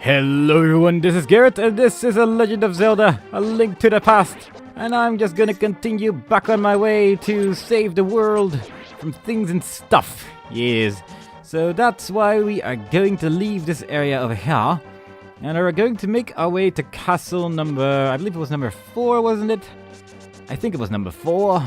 Hello everyone, this is Garrett and this is a Legend of Zelda, A Link to the Past. And I'm just gonna continue back on my way to save the world from things and stuff. Yes. So that's why we are going to leave this area over here. And we're going to make our way to castle number, I believe it was number 4, wasn't it? I think it was number 4.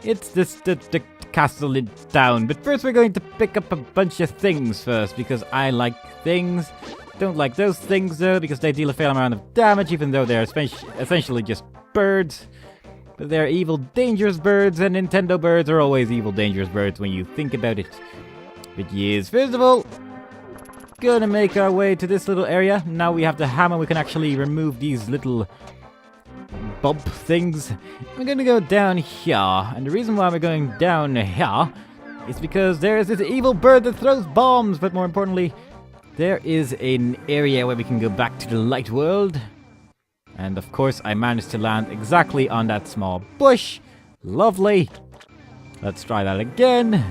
It's the castle in town. But first we're going to pick up a bunch of things first, because I like things. Don't like those things though, because they deal a fair amount of damage, even though they're essentially just birds. But they're evil, dangerous birds, and Nintendo birds are always evil, dangerous birds when you think about it. But yes, first of all, gonna make our way to this little area. Now we have the hammer, we can actually remove these little bump things. We're gonna go down here, and the reason why we're going down here is because there's this evil bird that throws bombs, but more importantly, there is an area where we can go back to the light world. And of course, I managed to land exactly on that small bush. Lovely. Let's try that again.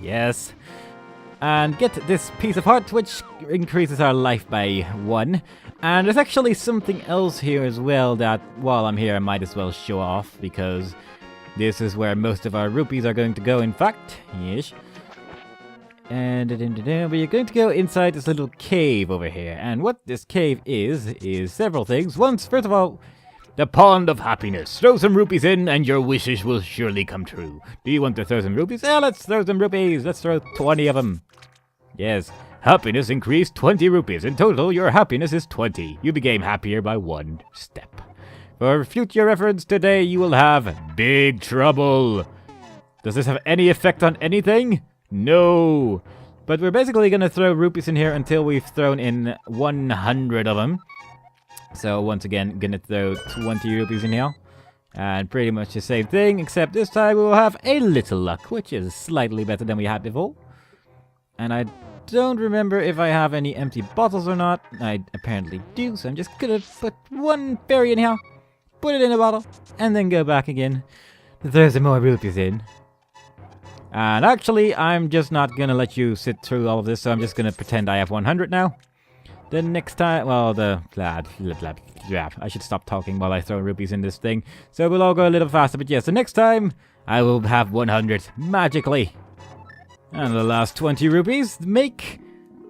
Yes. And get this piece of heart, which increases our life by 1. And there's actually something else here as well that, while I'm here, I might as well show off, because this is where most of our rupees are going to go, in fact. Yes. And we're going to go inside this little cave over here. And what this cave is several things. First of all, the Pond of Happiness. Throw some rupees in and your wishes will surely come true. Do you want to throw some rupees? Yeah, let's throw some rupees. Let's throw 20 of them. Yes. Happiness increased 20 rupees. In total, your happiness is 20. You became happier by 1 step. For future reference, today you will have big trouble. Does this have any effect on anything? No. But we're basically going to throw rupees in here until we've thrown in 100 of them. So once again, going to throw 20 rupees in here. And pretty much the same thing, except this time we will have a little luck, which is slightly better than we had before. And I don't remember if I have any empty bottles or not. I apparently do, so I'm just going to put 1 fairy in here, put it in a bottle, and then go back again to throw some more rupees in. And actually, I'm just not going to let you sit through all of this, so I'm just going to pretend I have 100 now. The next time, well, I should stop talking while I throw rupees in this thing, so we'll all go a little faster. But yes, the next time, I will have 100 magically. And the last 20 rupees make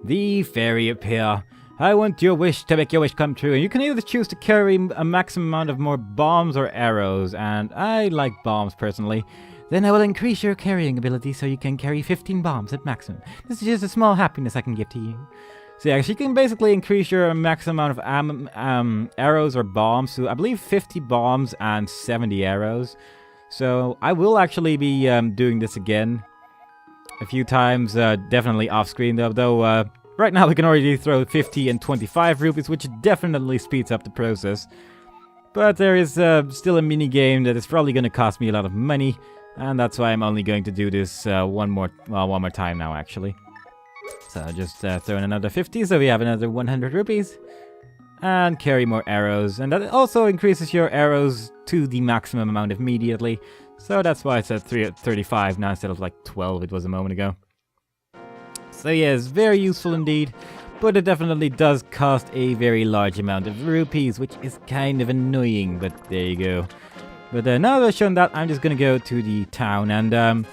the fairy appear. I want your wish to make your wish come true, and you can either choose to carry a maximum amount of more bombs or arrows, and I like bombs personally. Then I will increase your carrying ability so you can carry 15 bombs at maximum. This is just a small happiness I can give to you. So yeah, you can basically increase your maximum amount of arrows or bombs to, I believe, 50 bombs and 70 arrows. So I will actually be doing this again a few times, definitely off screen though. Right now we can already throw 50 and 25 rupees, which definitely speeds up the process. But there is still a mini game that is probably going to cost me a lot of money. And that's why I'm only going to do this one more time now, actually. So just throw in another 50, so we have another 100 rupees. And carry more arrows. And that also increases your arrows to the maximum amount immediately. So that's why it's at 35 now instead of like 12 it was a moment ago. So yes, very useful indeed. But it definitely does cost a very large amount of rupees, which is kind of annoying, but there you go. But now that I've shown that, I'm just going to go to the town, and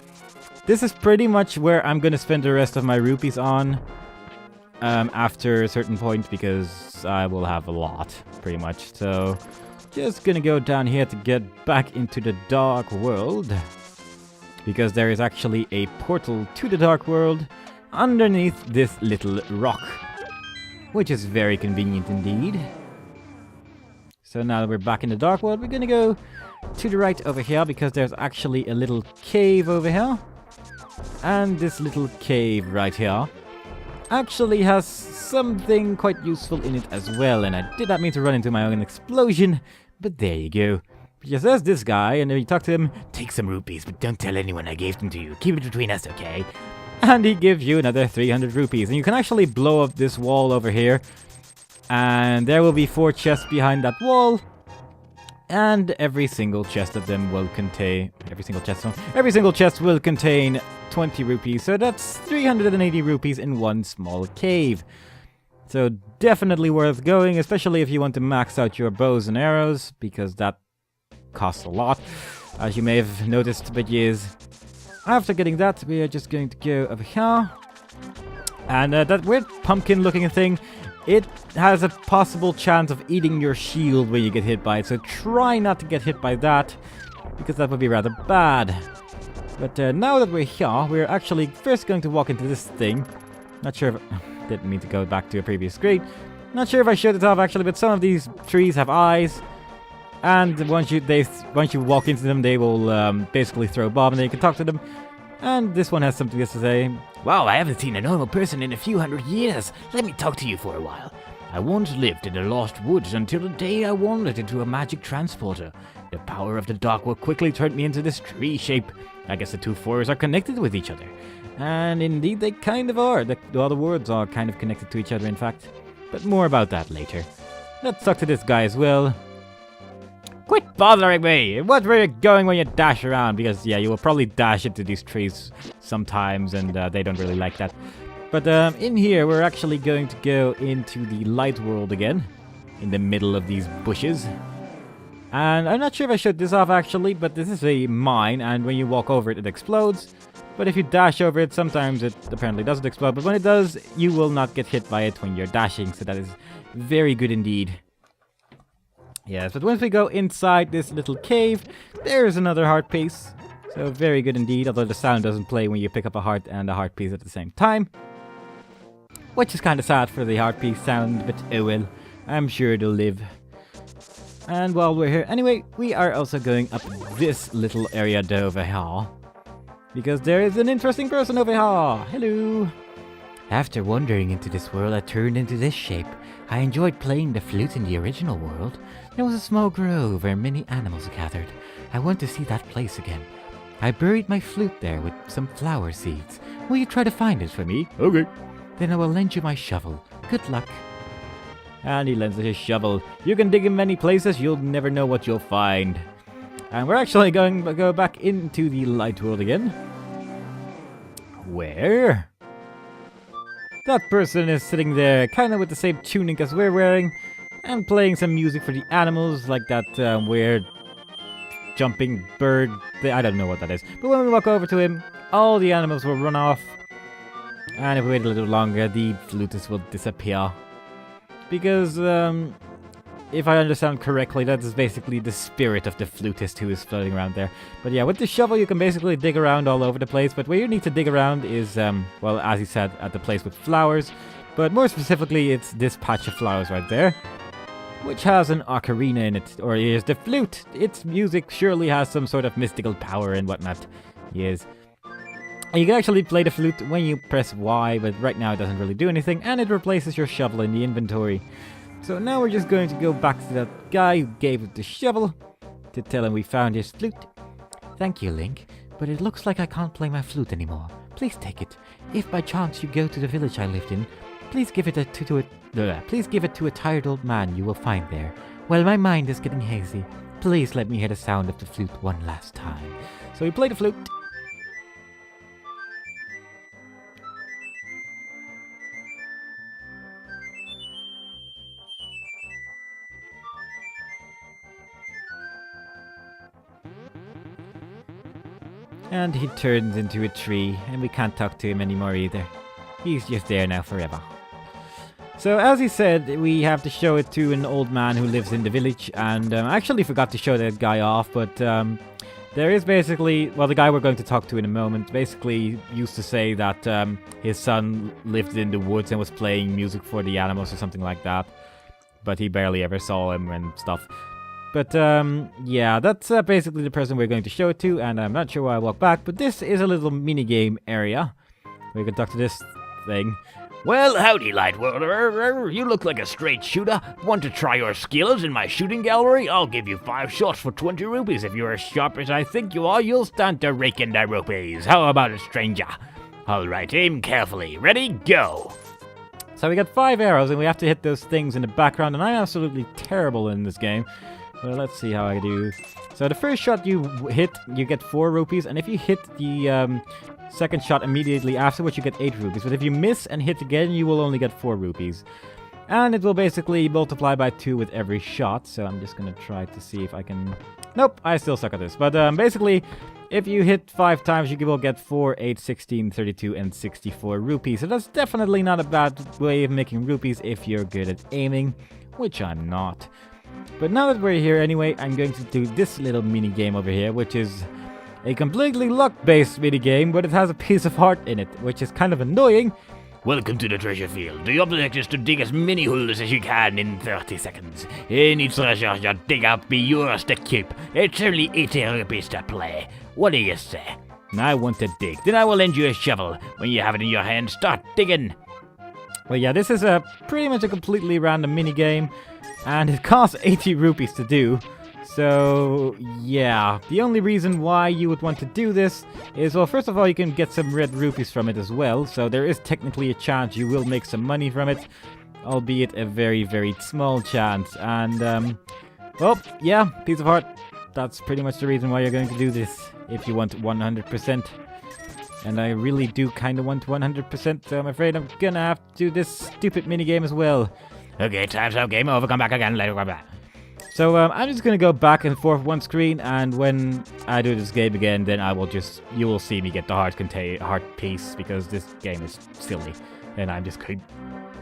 this is pretty much where I'm going to spend the rest of my rupees on after a certain point, because I will have a lot, pretty much. So, just going to go down here to get back into the Dark World, because there is actually a portal to the Dark World underneath this little rock, which is very convenient indeed. So now that we're back in the Dark World, we're going to go to the right over here, because there's actually a little cave over here. And this little cave right here actually has something quite useful in it as well. And I did not mean to run into my own explosion, but there you go. Because there's this guy, and then you talk to him, take some rupees, but don't tell anyone I gave them to you. Keep it between us, okay? And he gives you another 300 rupees. And you can actually blow up this wall over here. And there will be 4 chests behind that wall. And every single chest of them will contain... Every single chest will contain 20 rupees. So that's 380 rupees in one small cave. So definitely worth going, especially if you want to max out your bows and arrows, because that costs a lot, as you may have noticed. But yes, after getting that, we are just going to go over here. And that weird pumpkin-looking thing, it has a possible chance of eating your shield when you get hit by it. So try not to get hit by that, because that would be rather bad. But now that we're here, we're actually first going to walk into this thing. Not sure if... Didn't mean to go back to a previous screen. Not sure if I showed it off actually, but some of these trees have eyes. And once you walk into them, they will basically throw a bomb and then you can talk to them. And this one has something to say. Wow, I haven't seen a normal person in a few hundred years. Let me talk to you for a while. I once lived in the lost woods until the day I wandered into a magic transporter. The power of the dark world quickly turned me into this tree shape. I guess the two forests are connected with each other. And indeed they kind of are. All the words are kind of connected to each other, in fact. But more about that later. Let's talk to this guy as well. Quit bothering me! What were you going when you dash around? Because, yeah, you will probably dash into these trees sometimes, and they don't really like that. But in here, we're actually going to go into the light world again. In the middle of these bushes. And I'm not sure if I showed this off, actually, but this is a mine, and when you walk over it, it explodes. But if you dash over it, sometimes it apparently doesn't explode. But when it does, you will not get hit by it when you're dashing. So that is very good indeed. Yes, but once we go inside this little cave, there's another heart piece. So very good indeed, although the sound doesn't play when you pick up a heart and a heart piece at the same time. Which is kind of sad for the heart piece sound, but oh well. I'm sure it'll live. And while we're here, anyway, we are also going up this little area over here. Because there is an interesting person over here. Hello. After wandering into this world, I turned into this shape. I enjoyed playing the flute in the original world. There was a small grove where many animals gathered. I want to see that place again. I buried my flute there with some flower seeds. Will you try to find it for me? Okay. Then I will lend you my shovel. Good luck. And he lends us his shovel. You can dig in many places, you'll never know what you'll find. And we're actually going to go back into the light world again. Where? That person is sitting there, kind of with the same tunic as we're wearing, and playing some music for the animals, like that weird jumping bird. I don't know what that is. But when we walk over to him, all the animals will run off. And if we wait a little longer, the flutist will disappear. Because, if I understand correctly, that is basically the spirit of the flutist who is floating around there. But yeah, with the shovel you can basically dig around all over the place, but where you need to dig around is, well, as he said, at the place with flowers. But more specifically, it's this patch of flowers right there, which has an ocarina in it, or is the flute. Its music surely has some sort of mystical power and whatnot. Yes. And you can actually play the flute when you press Y, but right now it doesn't really do anything, and it replaces your shovel in the inventory. So now we're just going to go back to that guy who gave us the shovel to tell him we found his flute. Thank you, Link, but it looks like I can't play my flute anymore. Please take it. If by chance you go to the village I lived in, please give it to a tired old man you will find there. Well, my mind is getting hazy. Please let me hear the sound of the flute one last time. So we play the flute. And he turns into a tree, and we can't talk to him anymore either. He's just there now forever. So as he said, we have to show it to an old man who lives in the village, and I actually forgot to show that guy off, but there is basically, well, the guy we're going to talk to in a moment basically used to say that his son lived in the woods and was playing music for the animals or something like that, but he barely ever saw him and stuff. But, yeah, that's basically the person we're going to show it to, and I'm not sure why I walk back, but this is a little mini-game area. We can talk to this thing. Well, howdy, Lightworld. You look like a straight shooter. Want to try your skills in my shooting gallery? I'll give you 5 shots for 20 rupees. If you're as sharp as I think you are, you'll stand to rake in the rupees. How about it, stranger? Alright, aim carefully. Ready, go! So we got 5 arrows, and we have to hit those things in the background, and I'm absolutely terrible in this game. Well, let's see how I do. So the first shot you hit, you get 4 rupees, and if you hit the second shot immediately afterwards, you get 8 rupees. But if you miss and hit again, you will only get 4 rupees. And it will basically multiply by 2 with every shot, so I'm just gonna try to see if I can... Nope, I still suck at this. But basically, if you hit 5 times, you will get 4, 8, 16, 32, and 64 rupees. So that's definitely not a bad way of making rupees if you're good at aiming, which I'm not. But now that we're here anyway, I'm going to do this little mini game over here, which is a completely luck-based mini game, but it has a piece of heart in it, which is kind of annoying. Welcome to the treasure field. The object is to dig as many holes as you can in 30 seconds. Any treasure you dig up be yours to keep. It's only 80 rupees to play. What do you say? I want to dig. Then I will lend you a shovel. When you have it in your hand, start digging. Well, yeah, this is pretty much a completely random mini game, and it costs 80 rupees to do. So, yeah, the only reason why you would want to do this is, well, first of all, you can get some red rupees from it as well, so there is technically a chance you will make some money from it, albeit a very, very small chance. And, well, yeah, piece of heart, that's pretty much the reason why you're going to do this, if you want 100%. And I really do kind of want 100%, so I'm afraid I'm gonna have to do this stupid minigame as well. Okay, time's up, game over, come back again, later, come back. So I'm just gonna go back and forth one screen, and when I do this game again, then you will see me get the heart piece, because this game is silly, and I'm just going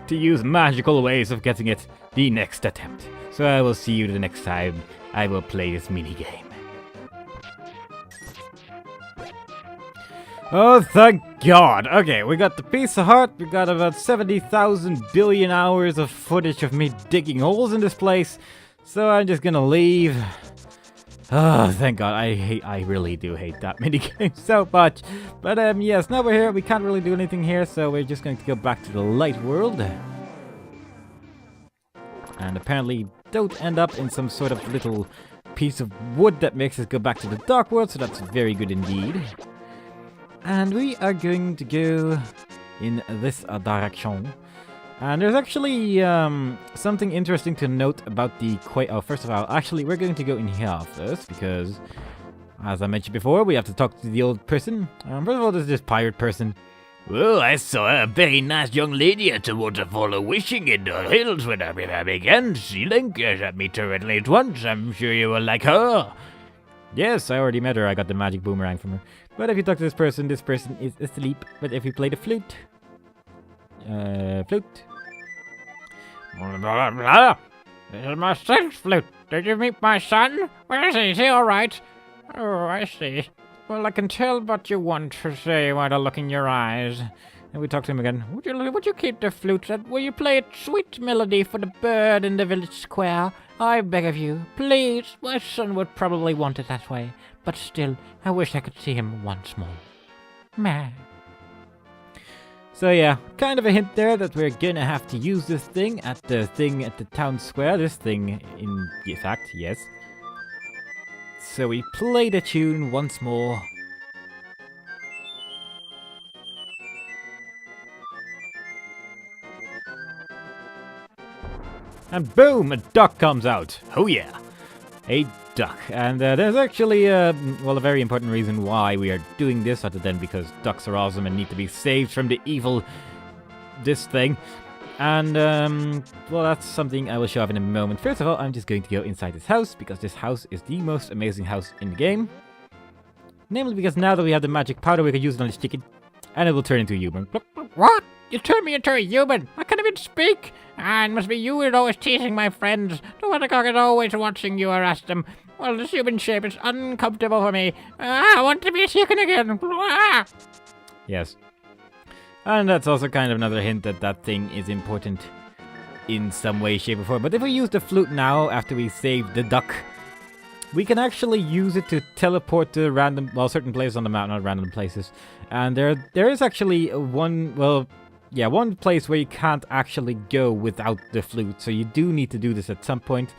to use magical ways of getting it the next attempt. So I will see you the next time I will play this mini game. Oh, thank God. Okay, we got the piece of heart. We got about 70,000 billion hours of footage of me digging holes in this place. So I'm just gonna leave. Oh, thank God. I really do hate that minigame so much. But yes, now we're here. We can't really do anything here, so we're just going to go back to the light world. And apparently don't end up in some sort of little piece of wood that makes us go back to the dark world, so that's very good indeed. And we are going to go in this direction. And there's actually something interesting to note about the first of all, actually, we're going to go in here first, because, as I mentioned before, we have to talk to the old person. First of all, there's this pirate person. Well, I saw a very nice young lady at the waterfall wishing in the hills when I began sealing. That meet her at least once. I'm sure you will like her. Yes, I already met her. I got the magic boomerang from her. But if you talk to this person is asleep. But if you play the flute... flute... Blah, blah, blah. This is my son's flute. Did you meet my son? Where is he? Is he all right? Oh, I see. Well, I can tell what you want to say by the look in your eyes. And we talk to him again. Would you keep the flute? Will you play a sweet melody for the bird in the village square? I beg of you, please. My son would probably want it that way. But still, I wish I could see him once more. Meh. So yeah, kind of a hint there that we're gonna have to use this thing at the town square. This thing, in fact, yes. So we play the tune once more. And boom, a duck comes out. Oh yeah, a duck. And there's actually, well, a very important reason why we are doing this, other than because ducks are awesome and need to be saved from the evil, this thing. And, well, that's something I will show off in a moment. First of all, I'm just going to go inside this house, because this house is the most amazing house in the game. Namely because now that we have the magic powder, we can use it on this chicken, and it will turn into a human. What? You turned me into a human? I can't even speak. Ah, it must be you who are always teasing my friends. The weathercock is always watching you harass them. Well, this human shape is uncomfortable for me. I want to be a chicken again. Ah! Yes. And that's also kind of another hint that that thing is important in some way, shape, or form. But if we use the flute now, after we save the duck, we can actually use it to teleport to random, well, certain places on the map, not random places. And there is actually one place where you can't actually go without the flute, so you do need to do this at some point.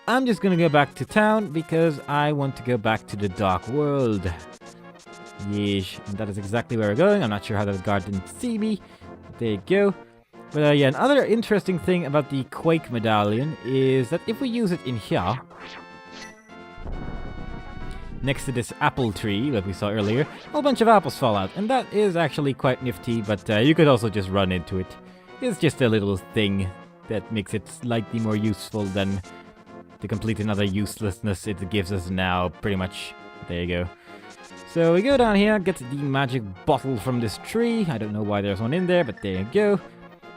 I'm just gonna go back to town, because I want to go back to the dark world. Yeesh, and that is exactly where we're going. I'm not sure how that guard didn't see me. There you go. But yeah, another interesting thing about the Quake medallion is that if we use it in here, next to this apple tree that we saw earlier, a whole bunch of apples fall out, and that is actually quite nifty, but you could also just run into it. It's just a little thing that makes it slightly more useful than the complete and utter uselessness it gives us now, pretty much. There you go. So we go down here, get the magic bottle from this tree. I don't know why there's one in there, but there you go.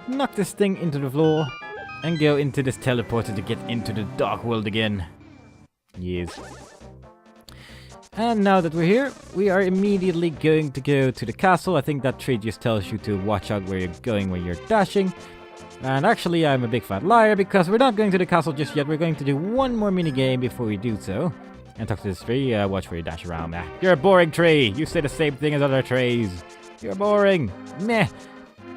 Knock this thing into the floor, and go into this teleporter to get into the dark world again. Yes. And now that we're here, we are immediately going to go to the castle. I think that tree just tells you to watch out where you're going when you're dashing. And actually, I'm a big fat liar, because we're not going to the castle just yet. We're going to do one more minigame before we do so. And talk to this tree, watch where you dash around. You're a boring tree! You say the same thing as other trees! You're boring! Meh!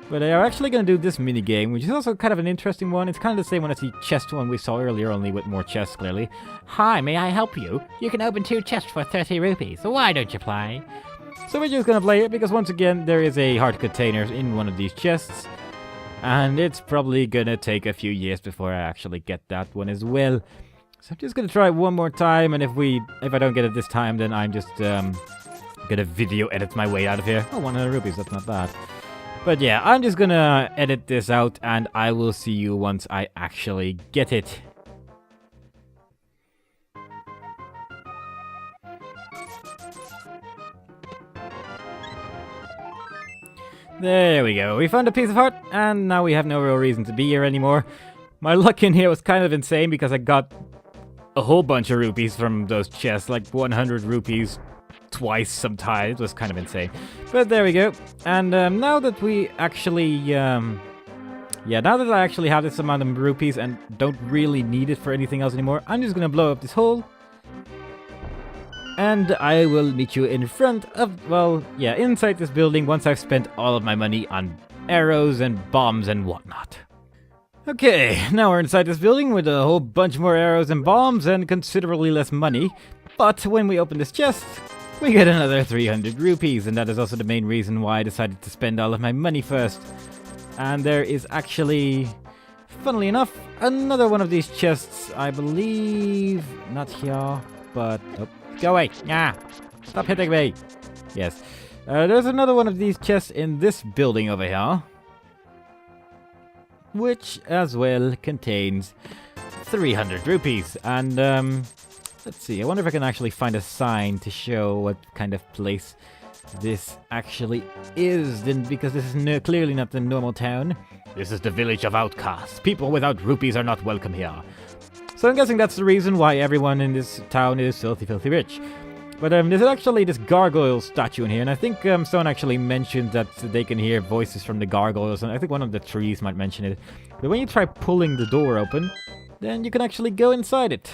But I'm actually going to do this minigame, which is also kind of an interesting one. It's kind of the same one as the chest one we saw earlier, only with more chests, clearly. Hi, may I help you? You can open 2 chests for 30 rupees, so why don't you play? So we're just going to play it, because once again, there is a heart container in one of these chests. And it's probably going to take a few years before I actually get that one as well. So I'm just going to try it one more time, and if I don't get it this time, then I'm just going to video edit my way out of here. Oh, 100 rupees, that's not bad. But yeah, I'm just going to edit this out, and I will see you once I actually get it. There we go, we found a piece of heart, and now we have no real reason to be here anymore. My luck in here was kind of insane, because I got a whole bunch of rupees from those chests, like 100 rupees twice sometimes. It was kind of insane. But there we go. And now that we actually, now that I actually have this amount of rupees and don't really need it for anything else anymore, I'm just gonna blow up this hole. And I will meet you in front of, well, yeah, inside this building once I've spent all of my money on arrows and bombs and whatnot. Okay, now we're inside this building with a whole bunch more arrows and bombs and considerably less money. But when we open this chest, we get another 300 rupees, and that is also the main reason why I decided to spend all of my money first. And there is actually, funnily enough, another one of these chests, I believe, not here, but, oh, go away, stop hitting me. Yes, there's another one of these chests in this building over here, which as well contains 300 rupees. And let's see, I wonder if I can actually find a sign to show what kind of place this actually is, because this is clearly not the normal town. This is the village of outcasts. People without rupees are not welcome here. So I'm guessing that's the reason why everyone in this town is filthy, filthy rich. But there's actually this gargoyle statue in here, and I think someone actually mentioned that they can hear voices from the gargoyles, and I think one of the trees might mention it. But when you try pulling the door open, then you can actually go inside it.